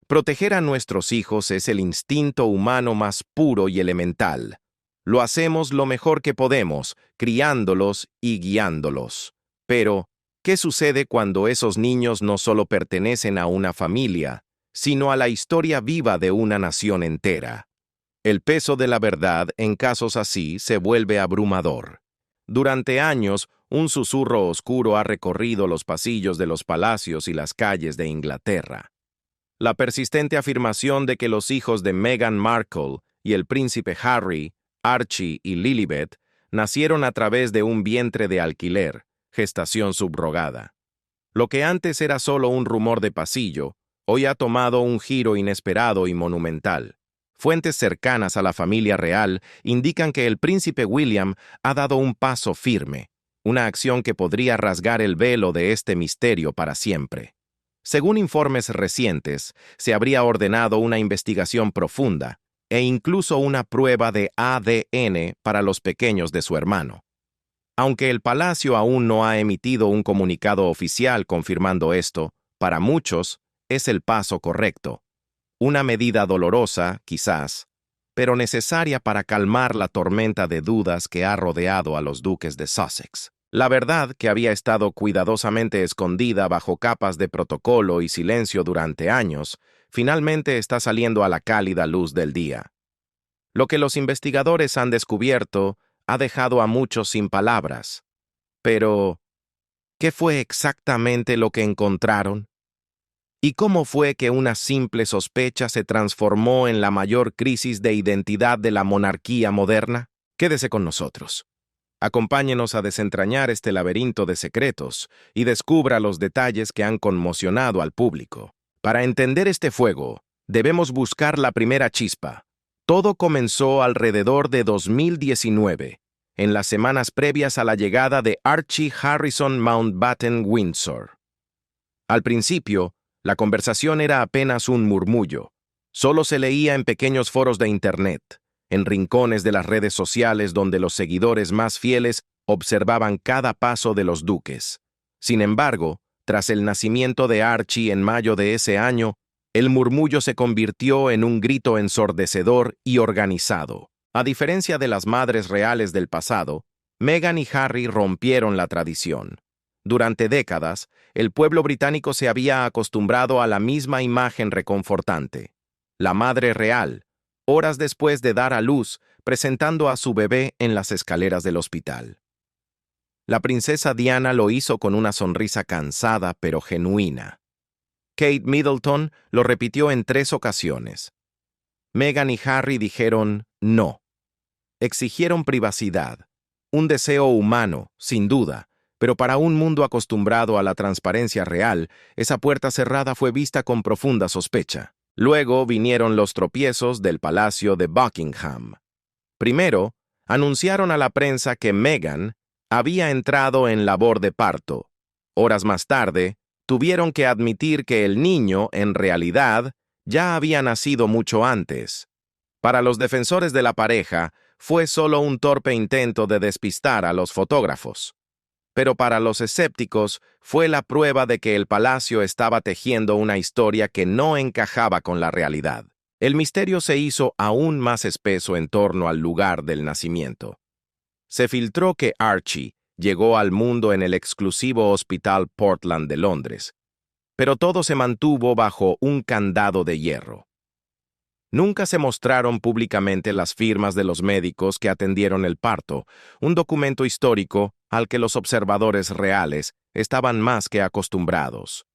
Proteger a nuestros hijos es el instinto humano más puro y elemental. Lo hacemos lo mejor que podemos, criándolos y guiándolos. Pero, ¿qué sucede cuando esos niños no solo pertenecen a una familia, sino a la historia viva de una nación entera? El peso de la verdad en casos así se vuelve abrumador. Durante años, un susurro oscuro ha recorrido los pasillos de los palacios y las calles de Inglaterra. La persistente afirmación de que los hijos de Meghan Markle y el príncipe Harry, Archie y Lilibet nacieron a través de un vientre de alquiler, gestación subrogada. Lo que antes era solo un rumor de pasillo, hoy ha tomado un giro inesperado y monumental. Fuentes cercanas a la familia real indican que el príncipe William ha dado un paso firme, una acción que podría rasgar el velo de este misterio para siempre. Según informes recientes, se habría ordenado una investigación profunda e incluso una prueba de ADN para los pequeños de su hermano. Aunque el palacio aún no ha emitido un comunicado oficial confirmando esto, para muchos es el paso correcto. Una medida dolorosa, quizás, pero necesaria para calmar la tormenta de dudas que ha rodeado a los duques de Sussex. La verdad, que había estado cuidadosamente escondida bajo capas de protocolo y silencio durante años, finalmente está saliendo a la cálida luz del día. Lo que los investigadores han descubierto ha dejado a muchos sin palabras. Pero, ¿qué fue exactamente lo que encontraron? ¿Y cómo fue que una simple sospecha se transformó en la mayor crisis de identidad de la monarquía moderna? Quédese con nosotros. Acompáñenos a desentrañar este laberinto de secretos y descubra los detalles que han conmocionado al público. Para entender este fuego, debemos buscar la primera chispa. Todo comenzó alrededor de 2019, en las semanas previas a la llegada de Archie Harrison Mountbatten Windsor. Al principio, la conversación era apenas un murmullo. Solo se leía en pequeños foros de Internet, en rincones de las redes sociales donde los seguidores más fieles observaban cada paso de los duques. Sin embargo, tras el nacimiento de Archie en mayo de ese año, el murmullo se convirtió en un grito ensordecedor y organizado. A diferencia de las madres reales del pasado, Meghan y Harry rompieron la tradición. Durante décadas, el pueblo británico se había acostumbrado a la misma imagen reconfortante. La madre real, horas después de dar a luz, presentando a su bebé en las escaleras del hospital. La princesa Diana lo hizo con una sonrisa cansada pero genuina. Kate Middleton lo repitió en 3 ocasiones. Meghan y Harry dijeron no. Exigieron privacidad, un deseo humano, sin duda, pero para un mundo acostumbrado a la transparencia real, esa puerta cerrada fue vista con profunda sospecha. Luego vinieron los tropiezos del Palacio de Buckingham. Primero, anunciaron a la prensa que Meghan había entrado en labor de parto. Horas más tarde, tuvieron que admitir que el niño, en realidad, ya había nacido mucho antes. Para los defensores de la pareja, fue solo un torpe intento de despistar a los fotógrafos. Pero para los escépticos, fue la prueba de que el palacio estaba tejiendo una historia que no encajaba con la realidad. El misterio se hizo aún más espeso en torno al lugar del nacimiento. Se filtró que Archie llegó al mundo en el exclusivo Hospital Portland de Londres, pero todo se mantuvo bajo un candado de hierro. Nunca se mostraron públicamente las firmas de los médicos que atendieron el parto, un documento histórico al que los observadores reales estaban más que acostumbrados.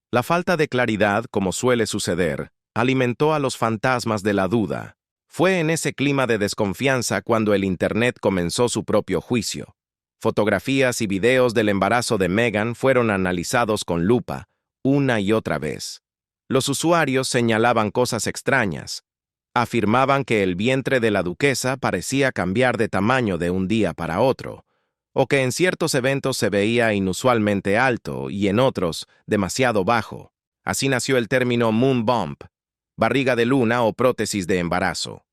La falta de claridad, como suele suceder, alimentó a los fantasmas de la duda. Fue en ese clima de desconfianza cuando el Internet comenzó su propio juicio. Fotografías y videos del embarazo de Meghan fueron analizados con lupa, una y otra vez. Los usuarios señalaban cosas extrañas. Afirmaban que el vientre de la duquesa parecía cambiar de tamaño de un día para otro, o que en ciertos eventos se veía inusualmente alto y en otros demasiado bajo. Así nació el término moon bump, barriga de luna o prótesis de embarazo.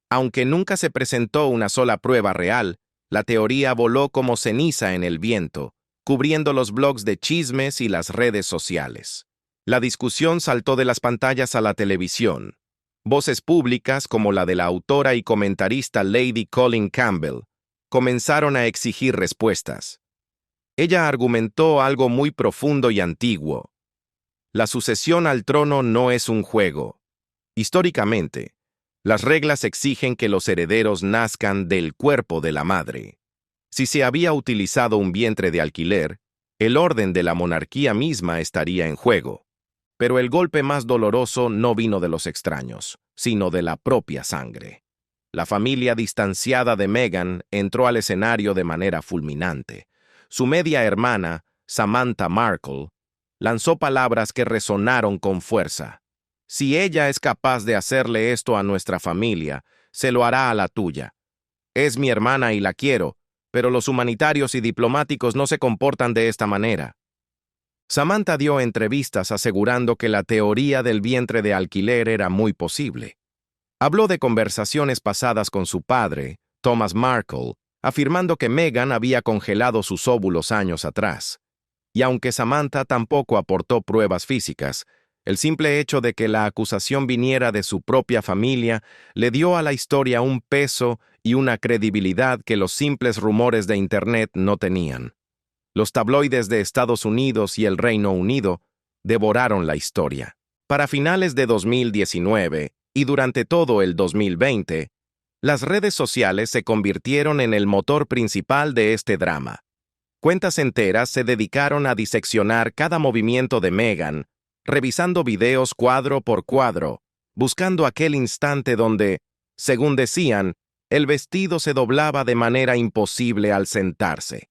Aunque nunca se presentó una sola prueba real, la teoría voló como ceniza en el viento, cubriendo los blogs de chismes y las redes sociales. La discusión saltó de las pantallas a la televisión. Voces públicas, como la de la autora y comentarista Lady Colin Campbell, comenzaron a exigir respuestas. Ella argumentó algo muy profundo y antiguo. La sucesión al trono no es un juego. Históricamente, las reglas exigen que los herederos nazcan del cuerpo de la madre. Si se había utilizado un vientre de alquiler, el orden de la monarquía misma estaría en juego. Pero el golpe más doloroso no vino de los extraños, sino de la propia sangre. La familia distanciada de Meghan entró al escenario de manera fulminante. Su media hermana, Samantha Markle, lanzó palabras que resonaron con fuerza. Si ella es capaz de hacerle esto a nuestra familia, se lo hará a la tuya. Es mi hermana y la quiero, pero los humanitarios y diplomáticos no se comportan de esta manera. Samantha dio entrevistas asegurando que la teoría del vientre de alquiler era muy posible. Habló de conversaciones pasadas con su padre, Thomas Markle, afirmando que Meghan había congelado sus óvulos años atrás. Y aunque Samantha tampoco aportó pruebas físicas, el simple hecho de que la acusación viniera de su propia familia le dio a la historia un peso y una credibilidad que los simples rumores de Internet no tenían. Los tabloides de Estados Unidos y el Reino Unido devoraron la historia. Para finales de 2019 y durante todo el 2020, las redes sociales se convirtieron en el motor principal de este drama. Cuentas enteras se dedicaron a diseccionar cada movimiento de Meghan, revisando videos cuadro por cuadro, buscando aquel instante donde, según decían, el vestido se doblaba de manera imposible al sentarse.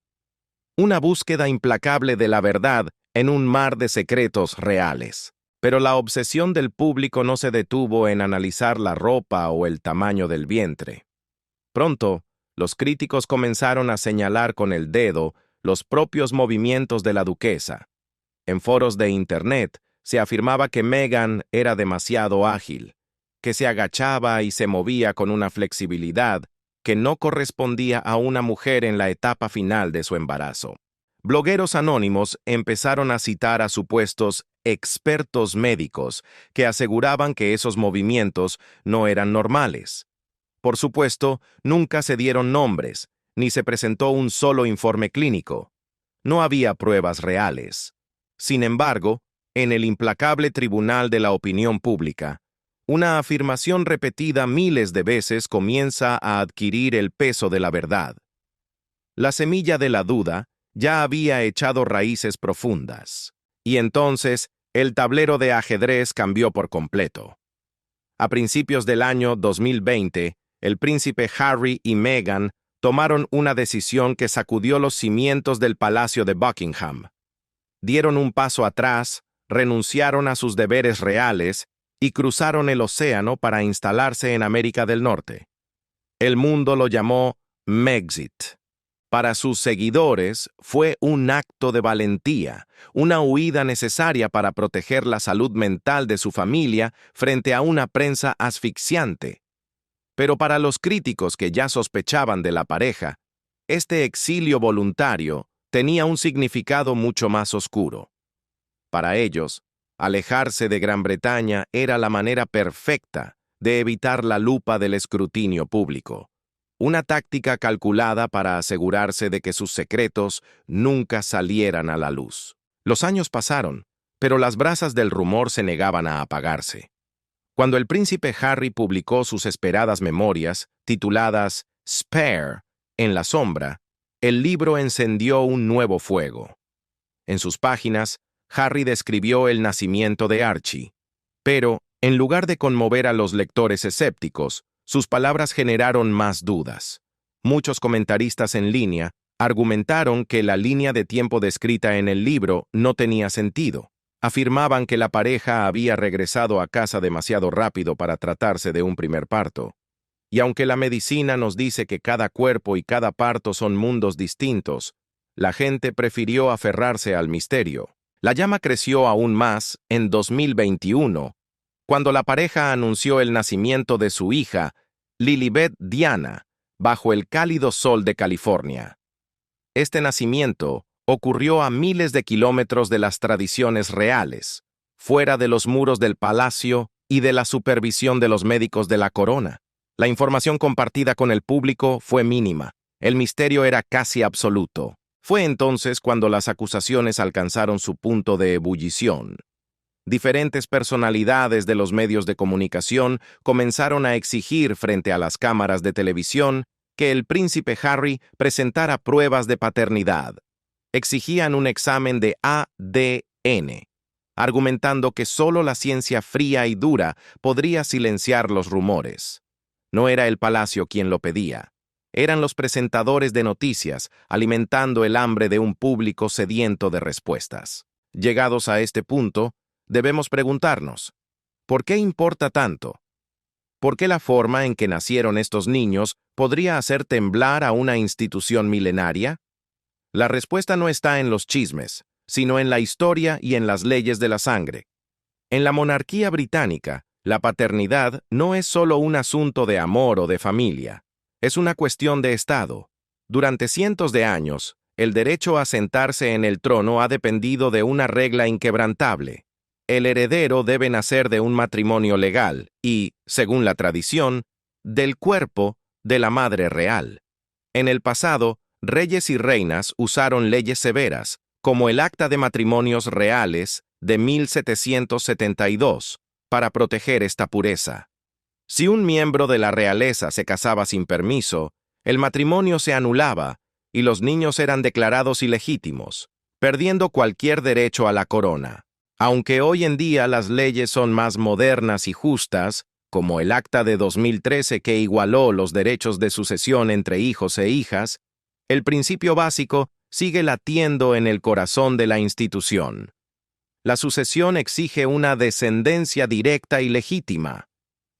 Una búsqueda implacable de la verdad en un mar de secretos reales. Pero la obsesión del público no se detuvo en analizar la ropa o el tamaño del vientre. Pronto, los críticos comenzaron a señalar con el dedo los propios movimientos de la duquesa. En foros de Internet se afirmaba que Meghan era demasiado ágil, que se agachaba y se movía con una flexibilidad que no correspondía a una mujer en la etapa final de su embarazo. Blogueros anónimos empezaron a citar a supuestos expertos médicos que aseguraban que esos movimientos no eran normales. Por supuesto, nunca se dieron nombres, ni se presentó un solo informe clínico. No había pruebas reales. Sin embargo, en el implacable tribunal de la opinión pública, una afirmación repetida miles de veces comienza a adquirir el peso de la verdad. La semilla de la duda ya había echado raíces profundas, y entonces el tablero de ajedrez cambió por completo. A principios del año 2020, el príncipe Harry y Meghan tomaron una decisión que sacudió los cimientos del Palacio de Buckingham. Dieron un paso atrás, renunciaron a sus deberes reales y cruzaron el océano para instalarse en América del Norte. El mundo lo llamó Megxit. Para sus seguidores fue un acto de valentía, una huida necesaria para proteger la salud mental de su familia frente a una prensa asfixiante. Pero para los críticos que ya sospechaban de la pareja, este exilio voluntario tenía un significado mucho más oscuro. Para ellos, alejarse de Gran Bretaña era la manera perfecta de evitar la lupa del escrutinio público, una táctica calculada para asegurarse de que sus secretos nunca salieran a la luz. Los años pasaron, pero las brasas del rumor se negaban a apagarse. Cuando el príncipe Harry publicó sus esperadas memorias, tituladas Spare, en la sombra, el libro encendió un nuevo fuego. En sus páginas, Harry describió el nacimiento de Archie, pero, en lugar de conmover a los lectores escépticos, sus palabras generaron más dudas. Muchos comentaristas en línea argumentaron que la línea de tiempo descrita en el libro no tenía sentido. Afirmaban que la pareja había regresado a casa demasiado rápido para tratarse de un primer parto. Y aunque la medicina nos dice que cada cuerpo y cada parto son mundos distintos, la gente prefirió aferrarse al misterio. La llama creció aún más en 2021, cuando la pareja anunció el nacimiento de su hija, Lilibet Diana, bajo el cálido sol de California. Este nacimiento ocurrió a miles de kilómetros de las tradiciones reales. fuera de los muros del palacio y de la supervisión de los médicos de la corona. La información compartida con el público fue mínima. El misterio era casi absoluto. Fue entonces cuando las acusaciones alcanzaron su punto de ebullición. Diferentes personalidades de los medios de comunicación comenzaron a exigir frente a las cámaras de televisión que el príncipe Harry presentara pruebas de paternidad. Exigían un examen de ADN, argumentando que solo la ciencia fría y dura podría silenciar los rumores. No era el palacio quien lo pedía. Eran los presentadores de noticias, alimentando el hambre de un público sediento de respuestas. Llegados a este punto, debemos preguntarnos, ¿por qué importa tanto? ¿Por qué la forma en que nacieron estos niños podría hacer temblar a una institución milenaria? La respuesta no está en los chismes, sino en la historia y en las leyes de la sangre. En la monarquía británica, la paternidad no es solo un asunto de amor o de familia, es una cuestión de Estado. Durante cientos de años, el derecho a sentarse en el trono ha dependido de una regla inquebrantable. El heredero debe nacer de un matrimonio legal y, según la tradición, del cuerpo de la madre real. En el pasado, reyes y reinas usaron leyes severas, como el Acta de Matrimonios Reales de 1772, para proteger esta pureza. Si un miembro de la realeza se casaba sin permiso, el matrimonio se anulaba y los niños eran declarados ilegítimos, perdiendo cualquier derecho a la corona. Aunque hoy en día las leyes son más modernas y justas, como el Acta de 2013 que igualó los derechos de sucesión entre hijos e hijas, el principio básico sigue latiendo en el corazón de la institución. La sucesión exige una descendencia directa y legítima.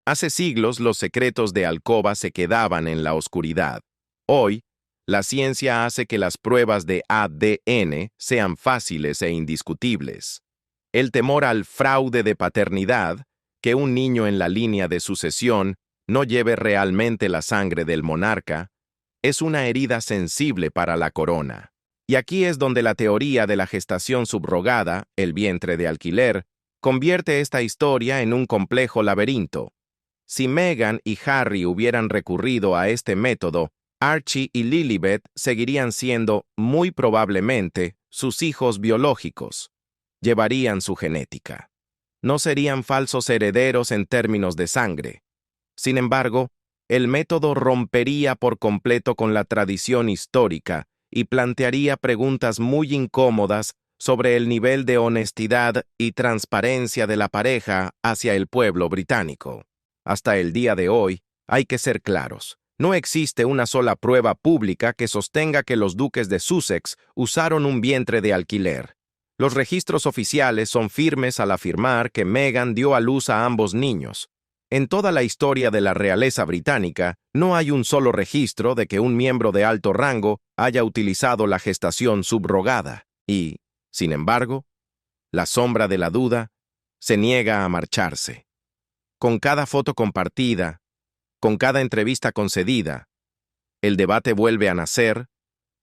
Hace siglos los secretos de alcoba se quedaban en la oscuridad. Hoy, la ciencia hace que las pruebas de ADN sean fáciles e indiscutibles. El temor al fraude de paternidad, que un niño en la línea de sucesión no lleve realmente la sangre del monarca, es una herida sensible para la corona. Y aquí es donde la teoría de la gestación subrogada, el vientre de alquiler, convierte esta historia en un complejo laberinto. Si Meghan y Harry hubieran recurrido a este método, Archie y Lilibet seguirían siendo, muy probablemente, sus hijos biológicos. Llevarían su genética. No serían falsos herederos en términos de sangre. Sin embargo, el método rompería por completo con la tradición histórica y plantearía preguntas muy incómodas sobre el nivel de honestidad y transparencia de la pareja hacia el pueblo británico. Hasta el día de hoy, hay que ser claros. No existe una sola prueba pública que sostenga que los duques de Sussex usaron un vientre de alquiler. Los registros oficiales son firmes al afirmar que Meghan dio a luz a ambos niños. En toda la historia de la realeza británica, no hay un solo registro de que un miembro de alto rango haya utilizado la gestación subrogada. Y, sin embargo, la sombra de la duda se niega a marcharse. Con cada foto compartida, con cada entrevista concedida, el debate vuelve a nacer,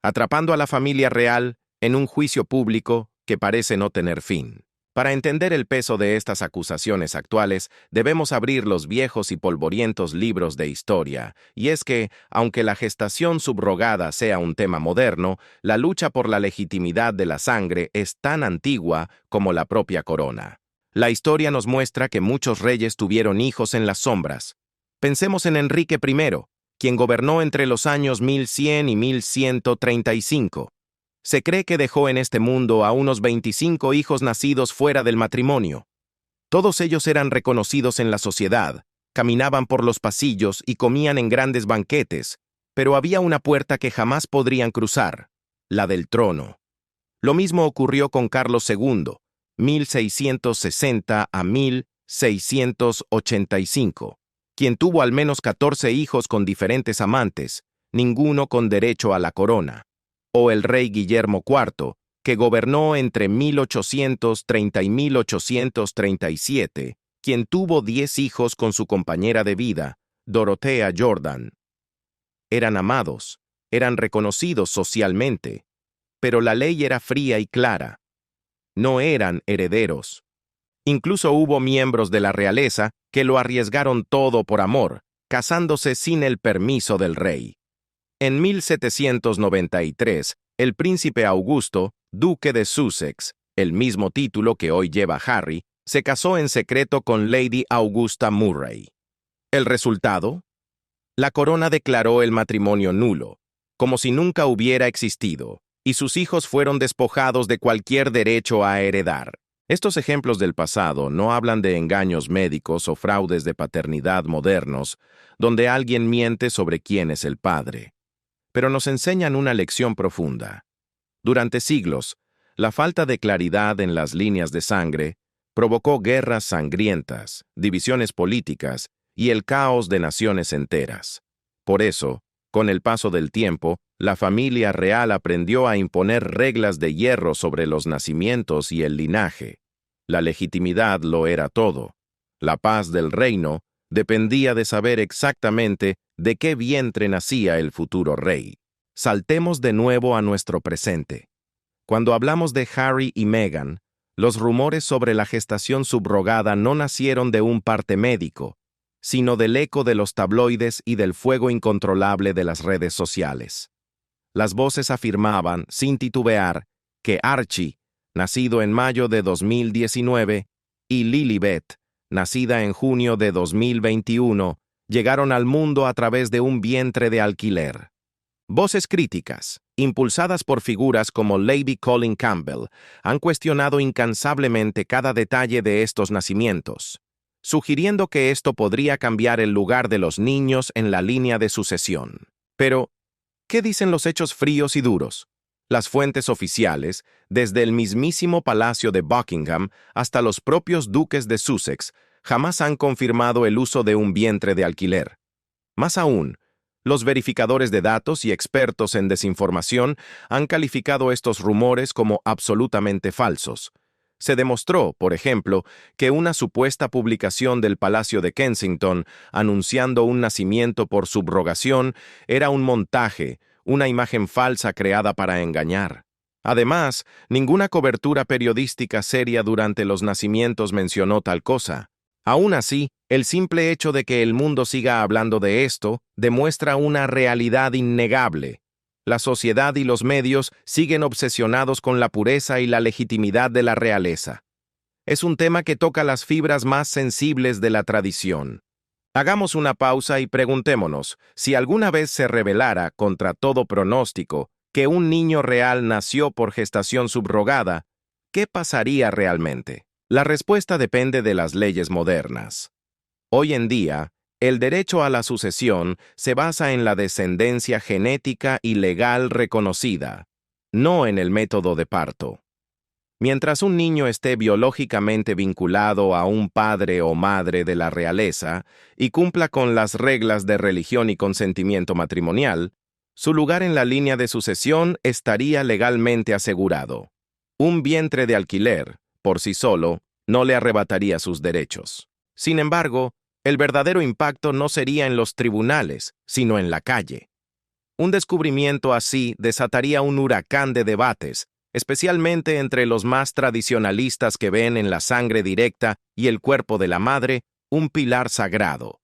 atrapando a la familia real en un juicio público que parece no tener fin. Para entender el peso de estas acusaciones actuales, debemos abrir los viejos y polvorientos libros de historia, y es que, aunque la gestación subrogada sea un tema moderno, la lucha por la legitimidad de la sangre es tan antigua como la propia corona. La historia nos muestra que muchos reyes tuvieron hijos en las sombras. Pensemos en Enrique I, quien gobernó entre los años 1100 y 1135. Se cree que dejó en este mundo a unos 25 hijos nacidos fuera del matrimonio. Todos ellos eran reconocidos en la sociedad, caminaban por los pasillos y comían en grandes banquetes, pero había una puerta que jamás podrían cruzar, la del trono. Lo mismo ocurrió con Carlos II, 1660 a 1685, quien tuvo al menos 14 hijos con diferentes amantes, ninguno con derecho a la corona. O el rey Guillermo IV, que gobernó entre 1830 y 1837, quien tuvo 10 hijos con su compañera de vida, Dorothea Jordan. Eran amados, eran reconocidos socialmente, pero la ley era fría y clara. No eran herederos. Incluso hubo miembros de la realeza que lo arriesgaron todo por amor, casándose sin el permiso del rey. En 1793, el príncipe Augusto, duque de Sussex, el mismo título que hoy lleva Harry, se casó en secreto con Lady Augusta Murray. ¿El resultado? La corona declaró el matrimonio nulo, como si nunca hubiera existido, y sus hijos fueron despojados de cualquier derecho a heredar. Estos ejemplos del pasado no hablan de engaños médicos o fraudes de paternidad modernos, donde alguien miente sobre quién es el padre, pero nos enseñan una lección profunda. Durante siglos, la falta de claridad en las líneas de sangre provocó guerras sangrientas, divisiones políticas y el caos de naciones enteras. Por eso, con el paso del tiempo, la familia real aprendió a imponer reglas de hierro sobre los nacimientos y el linaje. La legitimidad lo era todo. La paz del reino dependía de saber exactamente de qué vientre nacía el futuro rey. Saltemos de nuevo a nuestro presente. Cuando hablamos de Harry y Meghan, los rumores sobre la gestación subrogada no nacieron de un parte médico, sino del eco de los tabloides y del fuego incontrolable de las redes sociales. Las voces afirmaban, sin titubear, que Archie, nacido en mayo de 2019, y Lilibet, nacida en junio de 2021, llegaron al mundo a través de un vientre de alquiler. Voces críticas, impulsadas por figuras como Lady Colin Campbell, han cuestionado incansablemente cada detalle de estos nacimientos, sugiriendo que esto podría cambiar el lugar de los niños en la línea de sucesión. Pero, ¿qué dicen los hechos fríos y duros? Las fuentes oficiales, desde el mismísimo Palacio de Buckingham hasta los propios duques de Sussex, jamás han confirmado el uso de un vientre de alquiler. Más aún, los verificadores de datos y expertos en desinformación han calificado estos rumores como absolutamente falsos. Se demostró, por ejemplo, que una supuesta publicación del Palacio de Kensington anunciando un nacimiento por subrogación era un montaje, una imagen falsa creada para engañar. Además, ninguna cobertura periodística seria durante los nacimientos mencionó tal cosa. Aún así, el simple hecho de que el mundo siga hablando de esto demuestra una realidad innegable. La sociedad y los medios siguen obsesionados con la pureza y la legitimidad de la realeza. Es un tema que toca las fibras más sensibles de la tradición. Hagamos una pausa y preguntémonos, si alguna vez se revelara, contra todo pronóstico, que un niño real nació por gestación subrogada, ¿qué pasaría realmente? La respuesta depende de las leyes modernas. Hoy en día, el derecho a la sucesión se basa en la descendencia genética y legal reconocida, no en el método de parto. Mientras un niño esté biológicamente vinculado a un padre o madre de la realeza y cumpla con las reglas de religión y consentimiento matrimonial, su lugar en la línea de sucesión estaría legalmente asegurado. Un vientre de alquiler, por sí solo, no le arrebataría sus derechos. Sin embargo, el verdadero impacto no sería en los tribunales, sino en la calle. Un descubrimiento así desataría un huracán de debates, especialmente entre los más tradicionalistas que ven en la sangre directa y el cuerpo de la madre un pilar sagrado.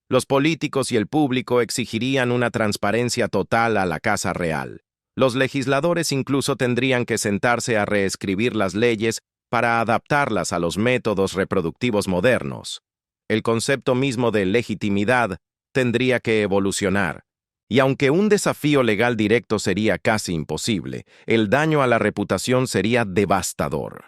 Los políticos y el público exigirían una transparencia total a la Casa Real. Los legisladores incluso tendrían que sentarse a reescribir las leyes para adaptarlas a los métodos reproductivos modernos. El concepto mismo de legitimidad tendría que evolucionar. Y aunque un desafío legal directo sería casi imposible, el daño a la reputación sería devastador.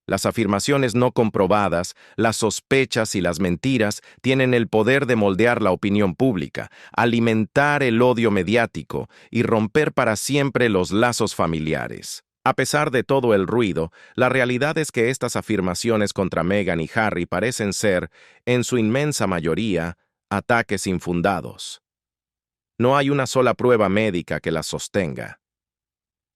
Las afirmaciones no comprobadas, las sospechas y las mentiras tienen el poder de moldear la opinión pública, alimentar el odio mediático y romper para siempre los lazos familiares. A pesar de todo el ruido, la realidad es que estas afirmaciones contra Meghan y Harry parecen ser, en su inmensa mayoría, ataques infundados. No hay una sola prueba médica que las sostenga.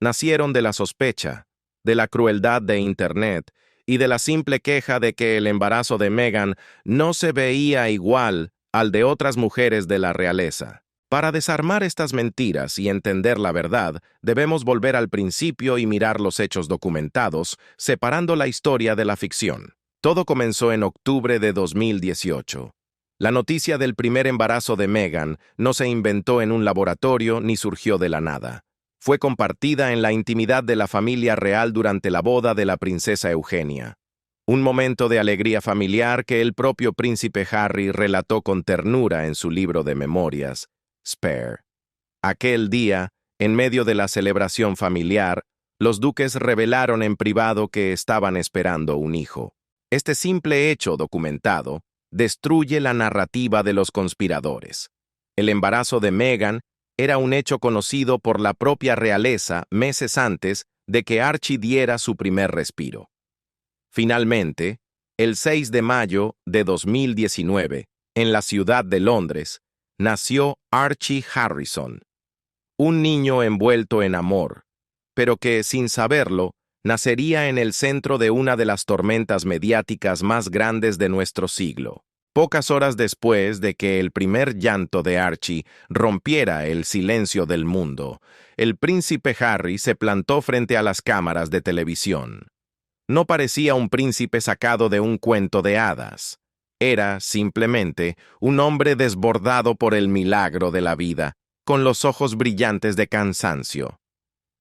Nacieron de la sospecha, de la crueldad de Internet y de la simple queja de que el embarazo de Meghan no se veía igual al de otras mujeres de la realeza. Para desarmar estas mentiras y entender la verdad, debemos volver al principio y mirar los hechos documentados, separando la historia de la ficción. Todo comenzó en octubre de 2018. La noticia del primer embarazo de Meghan no se inventó en un laboratorio ni surgió de la nada. Fue compartida en la intimidad de la familia real durante la boda de la princesa Eugenia. Un momento de alegría familiar que el propio príncipe Harry relató con ternura en su libro de memorias, Spare. Aquel día, en medio de la celebración familiar, los duques revelaron en privado que estaban esperando un hijo. Este simple hecho documentado destruye la narrativa de los conspiradores. El embarazo de Meghan era un hecho conocido por la propia realeza meses antes de que Archie diera su primer respiro. Finalmente, el 6 de mayo de 2019, en la ciudad de Londres, nació Archie Harrison, un niño envuelto en amor, pero que, sin saberlo, nacería en el centro de una de las tormentas mediáticas más grandes de nuestro siglo. Pocas horas después de que el primer llanto de Archie rompiera el silencio del mundo, el príncipe Harry se plantó frente a las cámaras de televisión. No parecía un príncipe sacado de un cuento de hadas. Era, simplemente, un hombre desbordado por el milagro de la vida, con los ojos brillantes de cansancio.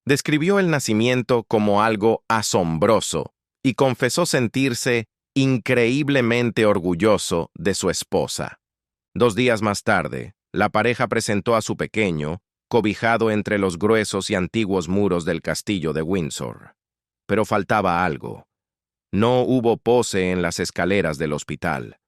Describió el nacimiento como algo asombroso y confesó sentirse increíblemente orgulloso de su esposa. 2 días más tarde, la pareja presentó a su pequeño, cobijado entre los gruesos y antiguos muros del castillo de Windsor. Pero faltaba algo. No hubo pose en las escaleras del hospital.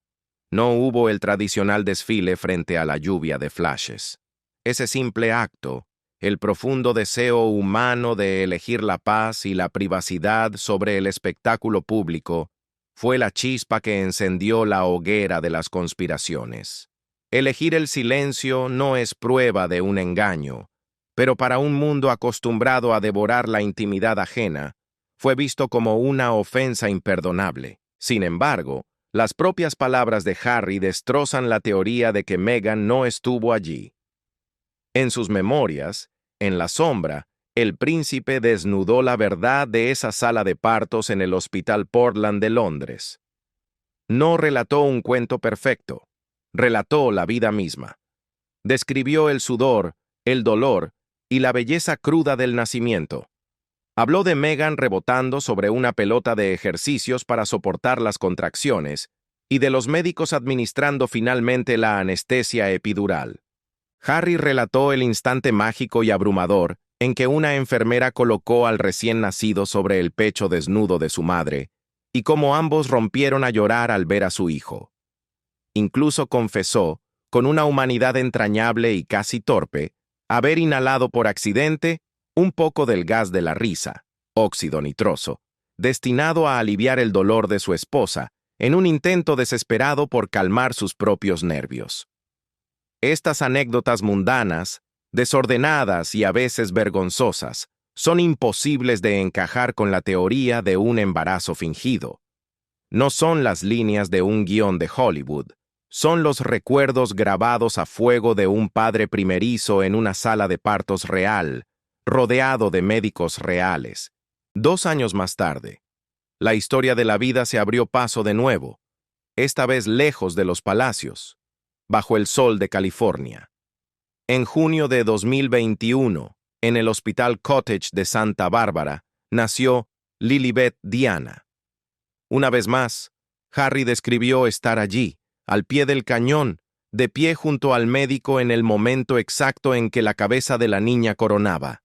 No hubo el tradicional desfile frente a la lluvia de flashes. Ese simple acto, el profundo deseo humano de elegir la paz y la privacidad sobre el espectáculo público, fue la chispa que encendió la hoguera de las conspiraciones. Elegir el silencio no es prueba de un engaño, pero para un mundo acostumbrado a devorar la intimidad ajena, fue visto como una ofensa imperdonable. Sin embargo, las propias palabras de Harry destrozan la teoría de que Meghan no estuvo allí. En sus memorias, en la sombra, el príncipe desnudó la verdad de esa sala de partos en el Hospital Portland de Londres. No relató un cuento perfecto, relató la vida misma. Describió el sudor, el dolor y la belleza cruda del nacimiento. Habló de Meghan rebotando sobre una pelota de ejercicios para soportar las contracciones y de los médicos administrando finalmente la anestesia epidural. Harry relató el instante mágico y abrumador en que una enfermera colocó al recién nacido sobre el pecho desnudo de su madre, y cómo ambos rompieron a llorar al ver a su hijo. Incluso confesó, con una humanidad entrañable y casi torpe, haber inhalado por accidente un poco del gas de la risa, óxido nitroso, destinado a aliviar el dolor de su esposa, en un intento desesperado por calmar sus propios nervios. Estas anécdotas mundanas, desordenadas y a veces vergonzosas, son imposibles de encajar con la teoría de un embarazo fingido. No son las líneas de un guión de Hollywood, son los recuerdos grabados a fuego de un padre primerizo en una sala de partos real, rodeado de médicos reales. 2 años más tarde, la historia de la vida se abrió paso de nuevo, esta vez lejos de los palacios, bajo el sol de California. En junio de 2021, en el Hospital Cottage de Santa Bárbara, nació Lilibet Diana. Una vez más, Harry describió estar allí, al pie del cañón, de pie junto al médico en el momento exacto en que la cabeza de la niña coronaba.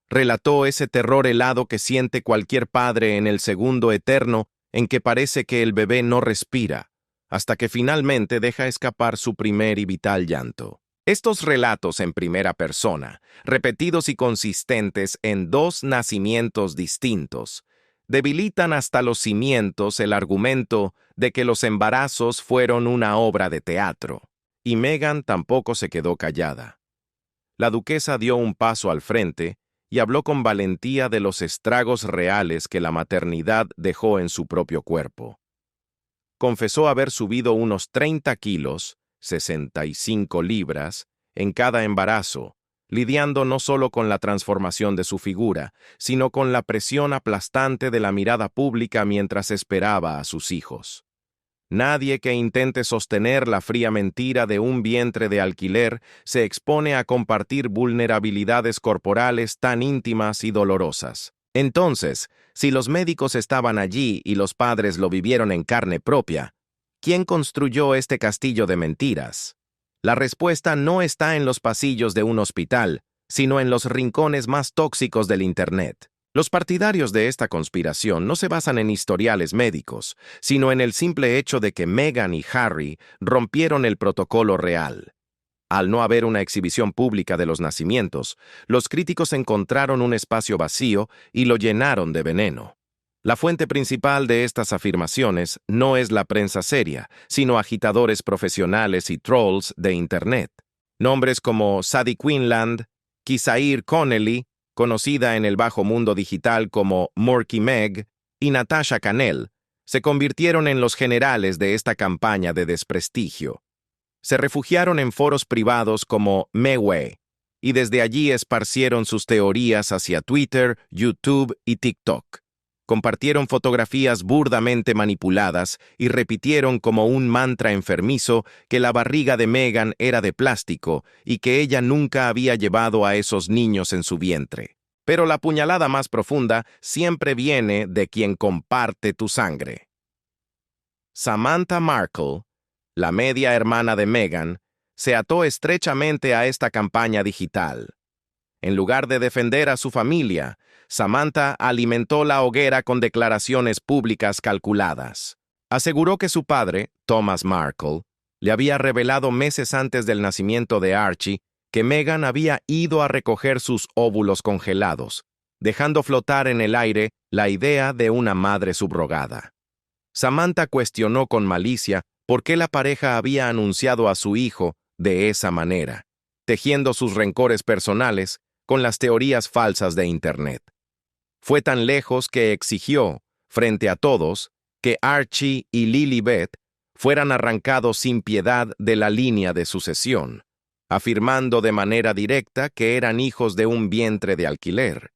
Relató ese terror helado que siente cualquier padre en el segundo eterno en que parece que el bebé no respira, hasta que finalmente deja escapar su primer y vital llanto. Estos relatos en primera persona, repetidos y consistentes en 2 nacimientos distintos, debilitan hasta los cimientos el argumento de que los embarazos fueron una obra de teatro. Y Meghan tampoco se quedó callada. La duquesa dio un paso al frente y habló con valentía de los estragos reales que la maternidad dejó en su propio cuerpo. Confesó haber subido unos 30 kilos, 65 libras, en cada embarazo, lidiando no solo con la transformación de su figura, sino con la presión aplastante de la mirada pública mientras esperaba a sus hijos. Nadie que intente sostener la fría mentira de un vientre de alquiler se expone a compartir vulnerabilidades corporales tan íntimas y dolorosas. Entonces, si los médicos estaban allí y los padres lo vivieron en carne propia, ¿quién construyó este castillo de mentiras? La respuesta no está en los pasillos de un hospital, sino en los rincones más tóxicos del Internet. Los partidarios de esta conspiración no se basan en historiales médicos, sino en el simple hecho de que Meghan y Harry rompieron el protocolo real. Al no haber una exhibición pública de los nacimientos, los críticos encontraron un espacio vacío y lo llenaron de veneno. La fuente principal de estas afirmaciones no es la prensa seria, sino agitadores profesionales y trolls de Internet. Nombres como Sadie Quinlan, Kisair Connelly, conocida en el bajo mundo digital como Morky Meg, y Natasha Cannell, se convirtieron en los generales de esta campaña de desprestigio. Se refugiaron en foros privados como Meway, y desde allí esparcieron sus teorías hacia Twitter, YouTube y TikTok. Compartieron fotografías burdamente manipuladas y repitieron como un mantra enfermizo que la barriga de Meghan era de plástico y que ella nunca había llevado a esos niños en su vientre. Pero la puñalada más profunda siempre viene de quien comparte tu sangre. Samantha Markle, la media hermana de Meghan, se ató estrechamente a esta campaña digital. En lugar de defender a su familia, Samantha alimentó la hoguera con declaraciones públicas calculadas. Aseguró que su padre, Thomas Markle, le había revelado meses antes del nacimiento de Archie que Meghan había ido a recoger sus óvulos congelados, dejando flotar en el aire la idea de una madre subrogada. Samantha cuestionó con malicia por qué la pareja había anunciado a su hijo de esa manera, tejiendo sus rencores personales con las teorías falsas de Internet. Fue tan lejos que exigió, frente a todos, que Archie y Lilibet fueran arrancados sin piedad de la línea de sucesión, afirmando de manera directa que eran hijos de un vientre de alquiler.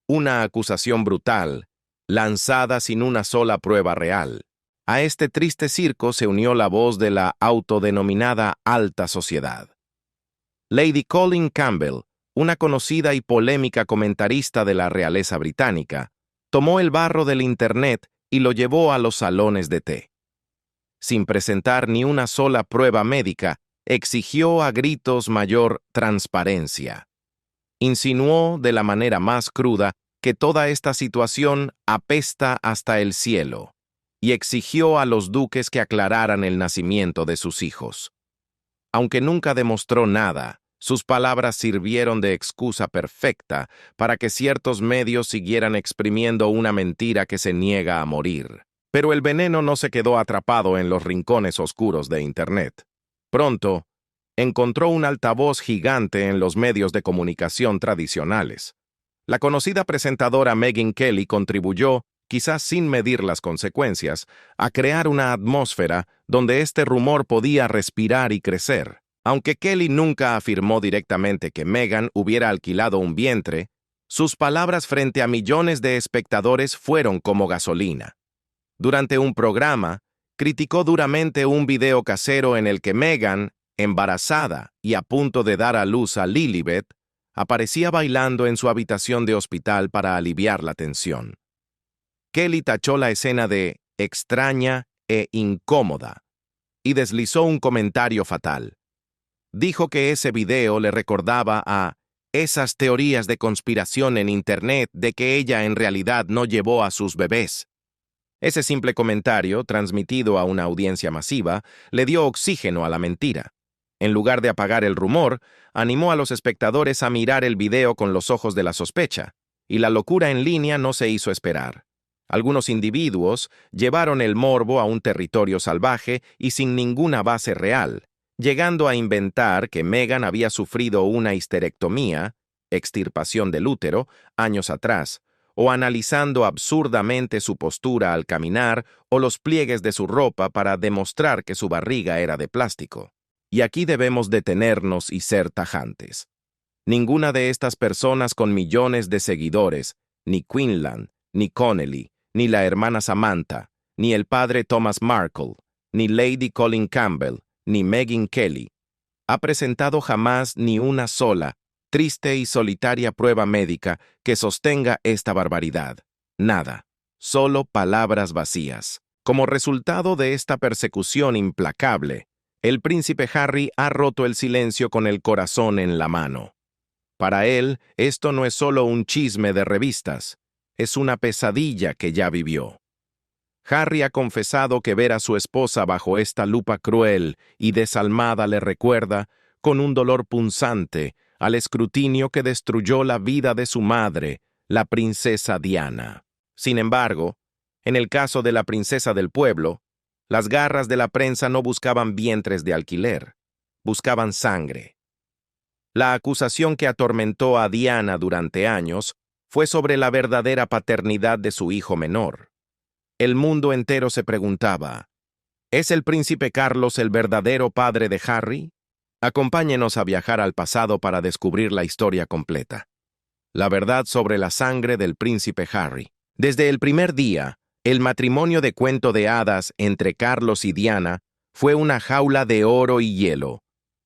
Una acusación brutal, lanzada sin una sola prueba real. A este triste circo se unió la voz de la autodenominada alta sociedad. Lady Colin Campbell, una conocida y polémica comentarista de la realeza británica, tomó el barro del Internet y lo llevó a los salones de té. Sin presentar ni una sola prueba médica, exigió a gritos mayor transparencia. Insinuó de la manera más cruda que toda esta situación apesta hasta el cielo, y exigió a los duques que aclararan el nacimiento de sus hijos. Aunque nunca demostró nada, sus palabras sirvieron de excusa perfecta para que ciertos medios siguieran exprimiendo una mentira que se niega a morir. Pero el veneno no se quedó atrapado en los rincones oscuros de Internet. Pronto, encontró un altavoz gigante en los medios de comunicación tradicionales. La conocida presentadora Megyn Kelly contribuyó, quizás sin medir las consecuencias, a crear una atmósfera donde este rumor podía respirar y crecer. Aunque Kelly nunca afirmó directamente que Meghan hubiera alquilado un vientre, sus palabras frente a millones de espectadores fueron como gasolina. Durante un programa, criticó duramente un video casero en el que Meghan, embarazada y a punto de dar a luz a Lilibet, aparecía bailando en su habitación de hospital para aliviar la tensión. Kelly tachó la escena de extraña e incómoda y deslizó un comentario fatal. Dijo que ese video le recordaba a esas teorías de conspiración en Internet de que ella en realidad no llevó a sus bebés. Ese simple comentario, transmitido a una audiencia masiva, le dio oxígeno a la mentira. En lugar de apagar el rumor, animó a los espectadores a mirar el video con los ojos de la sospecha, y la locura en línea no se hizo esperar. Algunos individuos llevaron el morbo a un territorio salvaje y sin ninguna base real, llegando a inventar que Meghan había sufrido una histerectomía, extirpación del útero, años atrás, o analizando absurdamente su postura al caminar o los pliegues de su ropa para demostrar que su barriga era de plástico. Y aquí debemos detenernos y ser tajantes. Ninguna de estas personas con millones de seguidores, ni Quinlan, ni Connelly, ni la hermana Samantha, ni el padre Thomas Markle, ni Lady Colin Campbell, ni Megyn Kelly, ha presentado jamás ni una sola, triste y solitaria prueba médica que sostenga esta barbaridad. Nada, solo palabras vacías. Como resultado de esta persecución implacable, el príncipe Harry ha roto el silencio con el corazón en la mano. Para él, esto no es solo un chisme de revistas, es una pesadilla que ya vivió. Harry ha confesado que ver a su esposa bajo esta lupa cruel y desalmada le recuerda, con un dolor punzante, al escrutinio que destruyó la vida de su madre, la princesa Diana. Sin embargo, en el caso de la princesa del pueblo, las garras de la prensa no buscaban vientres de alquiler, buscaban sangre. La acusación que atormentó a Diana durante años fue sobre la verdadera paternidad de su hijo menor. El mundo entero se preguntaba, ¿es el príncipe Carlos el verdadero padre de Harry? Acompáñenos a viajar al pasado para descubrir la historia completa. La verdad sobre la sangre del príncipe Harry. Desde el primer día, el matrimonio de cuento de hadas entre Carlos y Diana fue una jaula de oro y hielo.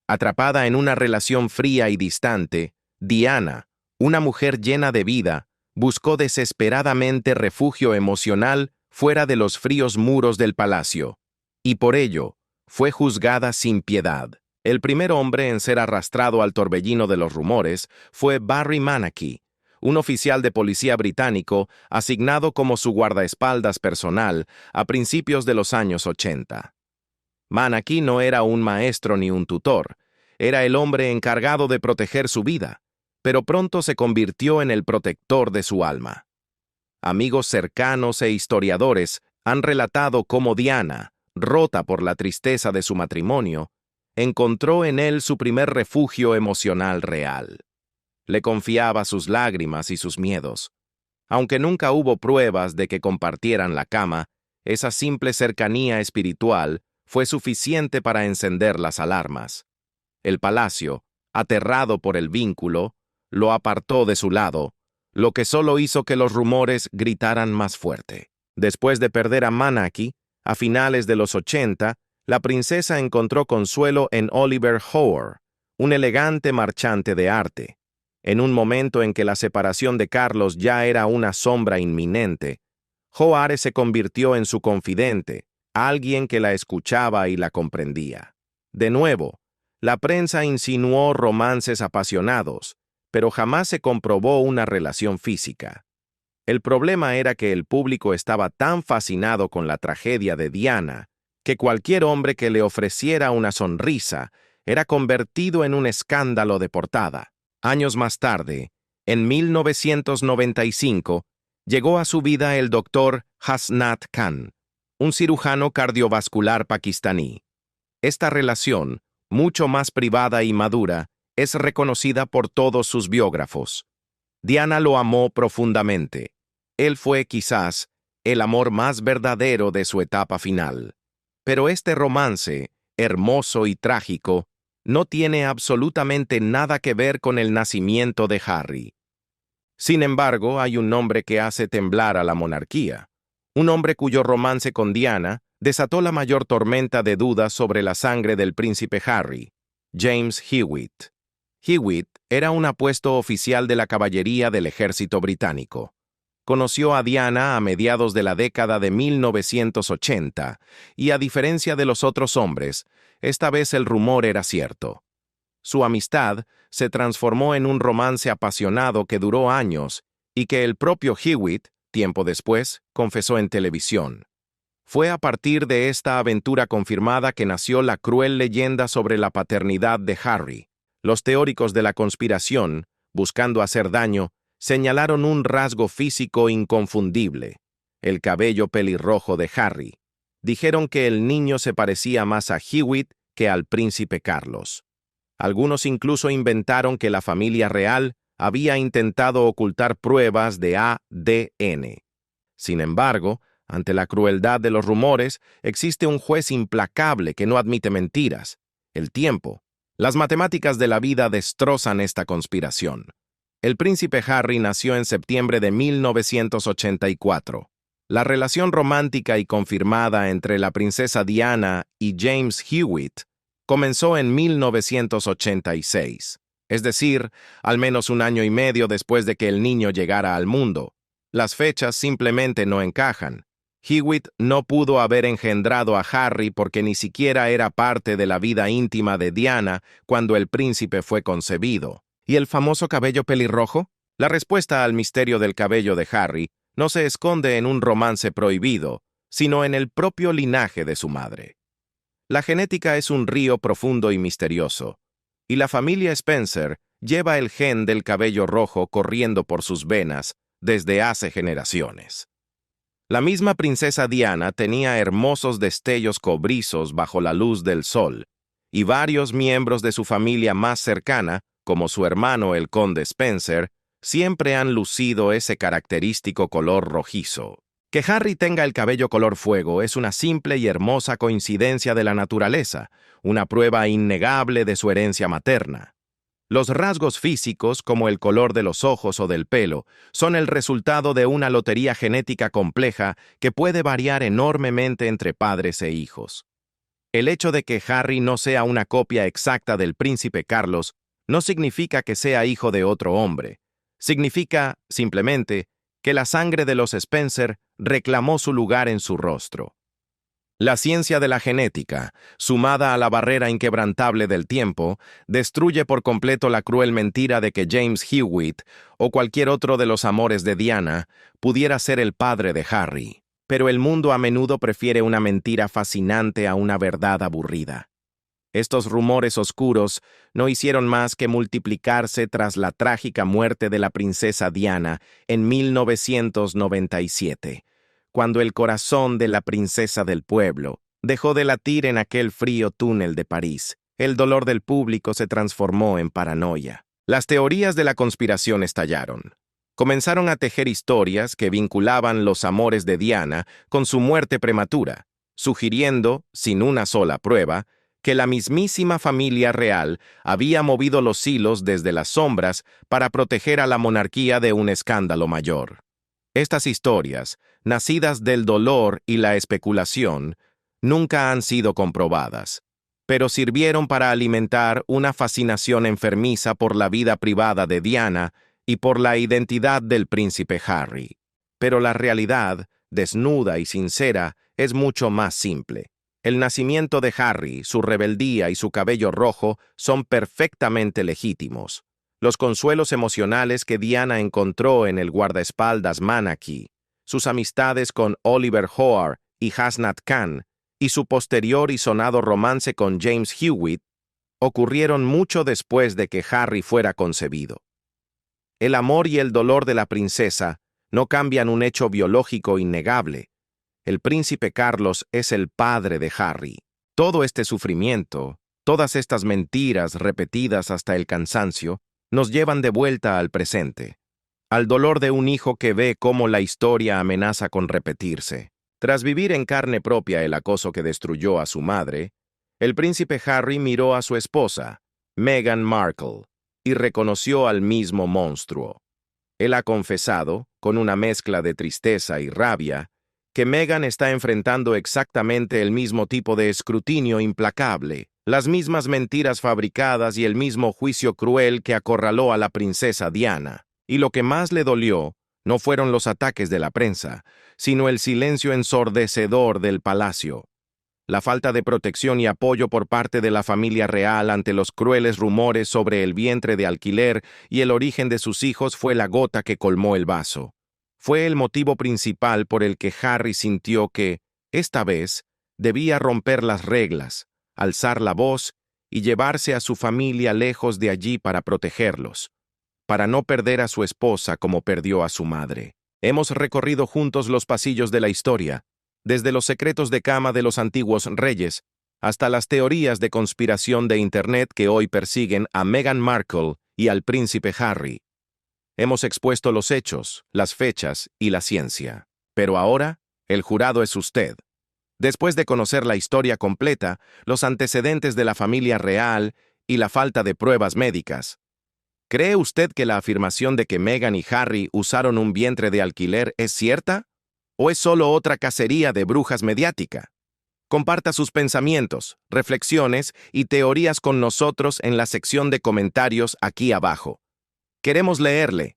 Atrapada en una relación fría y distante, Diana, una mujer llena de vida, buscó desesperadamente refugio emocional fuera de los fríos muros del palacio, y por ello fue juzgada sin piedad. El primer hombre en ser arrastrado al torbellino de los rumores fue Barry Manakee, un oficial de policía británico asignado como su guardaespaldas personal a principios de los años 80. Manakee no era un maestro ni un tutor, era el hombre encargado de proteger su vida, pero pronto se convirtió en el protector de su alma. Amigos cercanos e historiadores han relatado cómo Diana, rota por la tristeza de su matrimonio, encontró en él su primer refugio emocional real. Le confiaba sus lágrimas y sus miedos. Aunque nunca hubo pruebas de que compartieran la cama, esa simple cercanía espiritual fue suficiente para encender las alarmas. El palacio, aterrado por el vínculo, lo apartó de su lado, lo que solo hizo que los rumores gritaran más fuerte. Después de perder a Manakee, a finales de los 80, la princesa encontró consuelo en Oliver Hoare, un elegante marchante de arte. En un momento en que la separación de Carlos ya era una sombra inminente, Hoare se convirtió en su confidente, alguien que la escuchaba y la comprendía. De nuevo, la prensa insinuó romances apasionados, pero jamás se comprobó una relación física. El problema era que el público estaba tan fascinado con la tragedia de Diana que cualquier hombre que le ofreciera una sonrisa era convertido en un escándalo de portada. Años más tarde, en 1995, llegó a su vida el doctor Hasnat Khan, un cirujano cardiovascular pakistaní. Esta relación, mucho más privada y madura, es reconocida por todos sus biógrafos. Diana lo amó profundamente. Él fue, quizás, el amor más verdadero de su etapa final. Pero este romance, hermoso y trágico, no tiene absolutamente nada que ver con el nacimiento de Harry. Sin embargo, hay un nombre que hace temblar a la monarquía, un hombre cuyo romance con Diana desató la mayor tormenta de dudas sobre la sangre del príncipe Harry, James Hewitt. Hewitt era un apuesto oficial de la caballería del ejército británico. Conoció a Diana a mediados de la década de 1980 y, a diferencia de los otros hombres, esta vez el rumor era cierto. Su amistad se transformó en un romance apasionado que duró años y que el propio Hewitt, tiempo después, confesó en televisión. Fue a partir de esta aventura confirmada que nació la cruel leyenda sobre la paternidad de Harry. Los teóricos de la conspiración, buscando hacer daño, señalaron un rasgo físico inconfundible: el cabello pelirrojo de Harry. Dijeron que el niño se parecía más a Hewitt que al príncipe Carlos. Algunos incluso inventaron que la familia real había intentado ocultar pruebas de ADN. Sin embargo, ante la crueldad de los rumores, existe un juez implacable que no admite mentiras: el tiempo. Las matemáticas de la vida destrozan esta conspiración. El príncipe Harry nació en septiembre de 1984. La relación romántica y confirmada entre la princesa Diana y James Hewitt comenzó en 1986, es decir, al menos un año y medio después de que el niño llegara al mundo. Las fechas simplemente no encajan. Hewitt no pudo haber engendrado a Harry porque ni siquiera era parte de la vida íntima de Diana cuando el príncipe fue concebido. ¿Y el famoso cabello pelirrojo? La respuesta al misterio del cabello de Harry no se esconde en un romance prohibido, sino en el propio linaje de su madre. La genética es un río profundo y misterioso, y la familia Spencer lleva el gen del cabello rojo corriendo por sus venas desde hace generaciones. La misma princesa Diana tenía hermosos destellos cobrizos bajo la luz del sol, y varios miembros de su familia más cercana, como su hermano el conde Spencer, siempre han lucido ese característico color rojizo. Que Harry tenga el cabello color fuego es una simple y hermosa coincidencia de la naturaleza, una prueba innegable de su herencia materna. Los rasgos físicos, como el color de los ojos o del pelo, son el resultado de una lotería genética compleja que puede variar enormemente entre padres e hijos. El hecho de que Harry no sea una copia exacta del príncipe Carlos no significa que sea hijo de otro hombre. Significa, simplemente, que la sangre de los Spencer reclamó su lugar en su rostro. La ciencia de la genética, sumada a la barrera inquebrantable del tiempo, destruye por completo la cruel mentira de que James Hewitt o cualquier otro de los amores de Diana pudiera ser el padre de Harry. Pero el mundo a menudo prefiere una mentira fascinante a una verdad aburrida. Estos rumores oscuros no hicieron más que multiplicarse tras la trágica muerte de la princesa Diana en 1997. Cuando el corazón de la princesa del pueblo dejó de latir en aquel frío túnel de París. El dolor del público se transformó en paranoia. Las teorías de la conspiración estallaron. Comenzaron a tejer historias que vinculaban los amores de Diana con su muerte prematura, sugiriendo, sin una sola prueba, que la mismísima familia real había movido los hilos desde las sombras para proteger a la monarquía de un escándalo mayor. Estas historias, nacidas del dolor y la especulación, nunca han sido comprobadas, pero sirvieron para alimentar una fascinación enfermiza por la vida privada de Diana y por la identidad del príncipe Harry. Pero la realidad, desnuda y sincera, es mucho más simple. El nacimiento de Harry, su rebeldía y su cabello rojo son perfectamente legítimos. Los consuelos emocionales que Diana encontró en el guardaespaldas Manaki, sus amistades con Oliver Hoare y Hasnat Khan, y su posterior y sonado romance con James Hewitt, ocurrieron mucho después de que Harry fuera concebido. El amor y el dolor de la princesa no cambian un hecho biológico innegable. El príncipe Carlos es el padre de Harry. Todo este sufrimiento, todas estas mentiras repetidas hasta el cansancio, nos llevan de vuelta al presente, al dolor de un hijo que ve cómo la historia amenaza con repetirse. Tras vivir en carne propia el acoso que destruyó a su madre, el príncipe Harry miró a su esposa, Meghan Markle, y reconoció al mismo monstruo. Él ha confesado, con una mezcla de tristeza y rabia, que Meghan está enfrentando exactamente el mismo tipo de escrutinio implacable, las mismas mentiras fabricadas y el mismo juicio cruel que acorraló a la princesa Diana. Y lo que más le dolió no fueron los ataques de la prensa, sino el silencio ensordecedor del palacio. La falta de protección y apoyo por parte de la familia real ante los crueles rumores sobre el vientre de alquiler y el origen de sus hijos fue la gota que colmó el vaso. Fue el motivo principal por el que Harry sintió que, esta vez, debía romper las reglas, alzar la voz y llevarse a su familia lejos de allí para protegerlos, para no perder a su esposa como perdió a su madre. Hemos recorrido juntos los pasillos de la historia, desde los secretos de cama de los antiguos reyes hasta las teorías de conspiración de Internet que hoy persiguen a Meghan Markle y al príncipe Harry. Hemos expuesto los hechos, las fechas y la ciencia. Pero ahora, el jurado es usted. Después de conocer la historia completa, los antecedentes de la familia real y la falta de pruebas médicas. ¿Cree usted que la afirmación de que Meghan y Harry usaron un vientre de alquiler es cierta? ¿O es solo otra cacería de brujas mediática? Comparta sus pensamientos, reflexiones y teorías con nosotros en la sección de comentarios aquí abajo. Queremos leerle.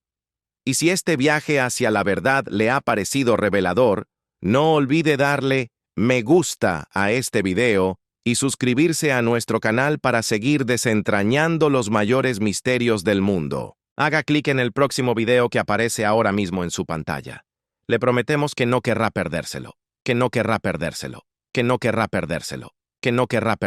Y si este viaje hacia la verdad le ha parecido revelador, no olvide darle me gusta a este video y suscribirse a nuestro canal para seguir desentrañando los mayores misterios del mundo. Haga clic en el próximo video que aparece ahora mismo en su pantalla. Le prometemos que no querrá perdérselo, que no querrá perdérselo, que no querrá perdérselo, que no querrá perdérselo.